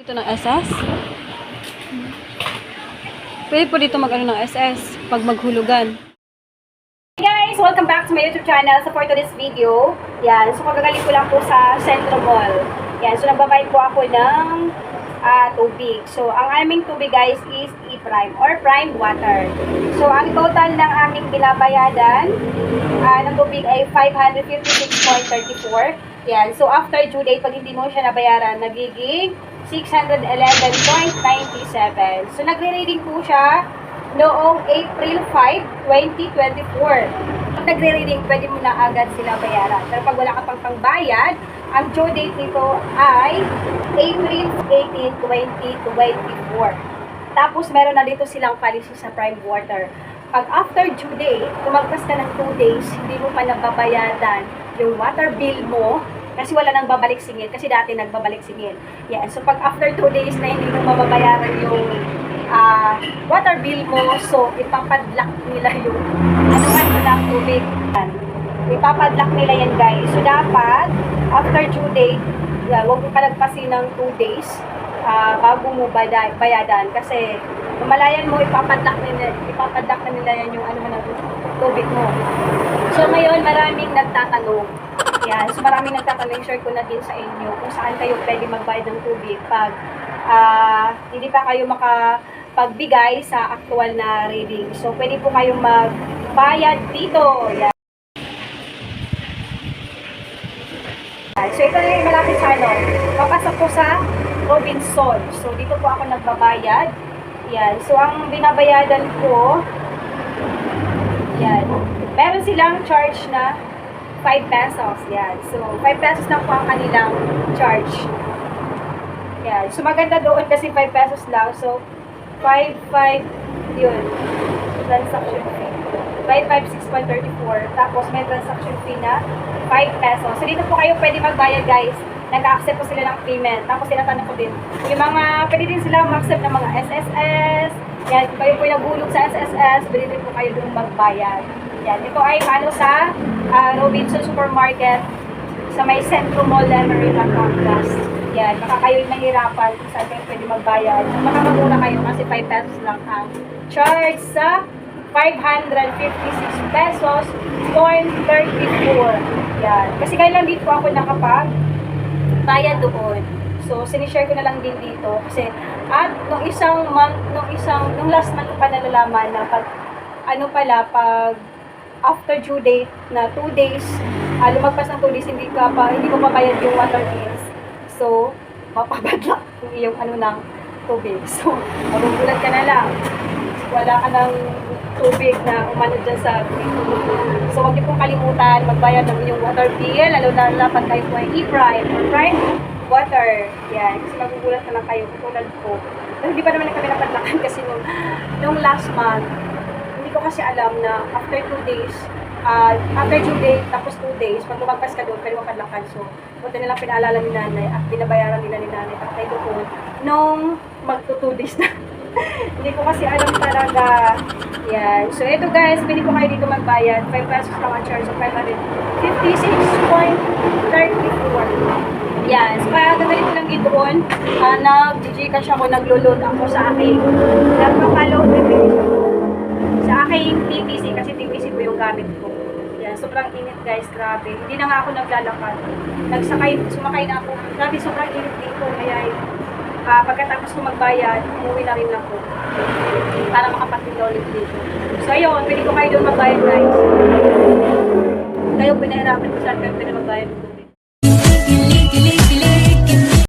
Dito ng SS. Pwede po dito mag-ano ng SS pag maghulugan. Hey guys! Welcome back to my YouTube channel. So for today's video, yan. So kagagaling ko lang po sa Centro Mall. Yan. So nagbabayad po ako ng tubig. So ang aming tubig guys is E-Prime or Prime Water. So ang total ng aming binabayadan ng tubig ay 556.34. Yan. So after due date, pag hindi mo siya nabayaran, nagiging 611.97. So nagre-reading po siya noong April 5, 2024. Pag nagre-reading, pwede mo na agad sila bayaran. Pero pag wala ka pang pangbayad, ang due date nito ay April 18, 2024. Tapos meron na dito silang policy sa Prime Water. Pag after due date, tumagpas ka ng 2 days, hindi mo pa nababayadan yung water bill mo, kasi wala nang babalik singil, kasi dati nagbabalik singil. Yeah, so pag after 2 days na hindi mo mababayaran yung water bill mo, so ipapadlock nila yung ng tubig. Ipapadlock nila yan guys. So dapat, after due date, huwag mo palagpasin ng 2 days bago mo bayadan. Kasi mamalayan mo, ipapadlock na nila yan yung ng tubig mo. So ngayon, maraming nagtatanong. Yan. So maraming nagtatanong, share ko na din sa inyo kung saan kayo pwede magbayad ng tubig pag hindi pa kayo makapagbigay sa actual na reading. So pwede po kayong magbayad dito. Yan. So ito na yung malapit sa papasok po sa Robinson. So dito po ako nagbabayad. Yan. So ang binabayadan ko, yan. Meron silang charge na 5 pesos. Yan. So 5 pesos lang po ang kanilang charge. Yan. So maganda doon kasi 5 pesos lang. So 5 yun. Transaction fee. 556.34. Tapos may transaction fee na 5 pesos. So dito po kayo pwede magbayad guys. Nag-accept po sila ng payment. Tapos tinatanong ko din. Yung mga, pwede din sila mag-accept ng mga SSS. Yan. Kung kayo po nagulog sa SSS, pwede din po kayo doon magbayad. Yan. Ito ay paano sa Robinson Supermarket sa may Centro Mall, Lemery, Batangas. Yan. Baka kayo mahirapan kung saan kayo pwede magbayad. Baka magmura kayo kasi 5 pesos lang ang charge sa 556 pesos .34. Yan. Kasi kailan dito ako nakapag-bayad doon. So, sinishare ko na lang din dito. Kasi, at nung last month ko pa nalalaman na pag, pag after due date na 2 days, lumagpas ng 2 days, hindi ko pabayad yung water bills. So, mapabadlock yung iyong ng tubig. So, magugulat ka na lang. Wala ka ng tubig na umano dyan sa tubig. So, huwag niyo pong kalimutan magbayad ng inyong water bill, lalo na pag kayo po ay E-Prime or Prime Water. Yan. Kasi magugulat na lang kayo tulad ko. Pero hindi pa naman kami napadlakan kasi nung last month, hindi ko kasi alam na after 2 days, after due date, tapos 2 days, pag lumagpas ka doon, pwede mapadlakan. So, punta nilang pinaalala ni nanay at binabayaran nila ni nanay patay doon nung magto 2 days na. Hindi ko kasi alam talaga. Yan. So, ito guys, pwede ko kayo dito magbayad. 5 pesos lang ang charge. So, 556.34. Yan. So, kaya gagawin ko lang dito doon. Nag-Gcash ako, naglo-load ako sa aking nagpapaload sa aking TPC kasi TPC ko yung gamit ko. Yan. Sobrang init guys. Grabe. Hindi na nga ako naglalakad. Sumakay na ako. Grabe, sobrang init dito. Kaya pagkatapos ko magbayad, umuwi na rin ako para makapatid ulit dito. So ayun, pwede ko kayo doon magbayad guys. Kayo pinahirapan ko saan kayo pwede magbayad.